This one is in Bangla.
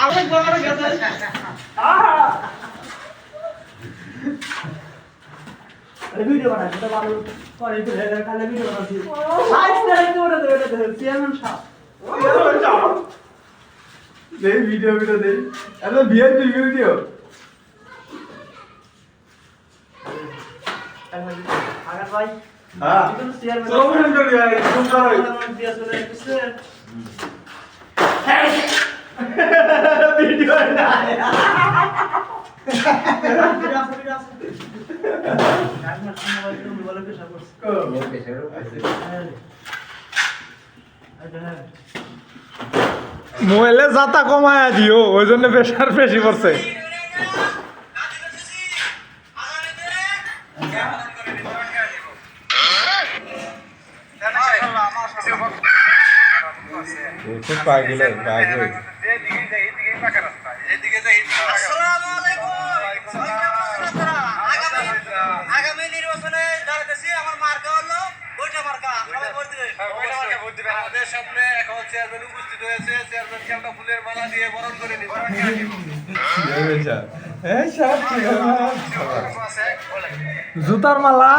আরে বড় গেছে আরে ভিডিও বানাই এটা ভালো পরে একটু হেডে খালি ভিডিও বানাচ্ছি লাইভ স্টাইল করে দেবে এটা চেয়ারম্যান সাহেব দে ভিডিও দে এত ভিআইপি ভিডিও আগার ভাই হ্যাঁ কিন্তু চেয়ারম্যান সব মনে করি ভাই খুব ভালো দিয়ে চলে এসেছে ভিডিও না মোবাইলে যাতা কমায়া দিও ওই জন্য প্রেশার বেশি পড়ছে খুব পাগল পাগল আগামী নির্বাচনে দাঁড়াতেছি আমার মার্কা হলো বইটা মার্কা সবাই ভোট দিবেন ভোট দিবেন আমাদের সামনে এখন চেয়ারম্যান উপস্থিত হয়েছে চেয়ারম্যানকে আমরা ফুলের মালা দিয়ে বরণ করে নিব জুতার মালা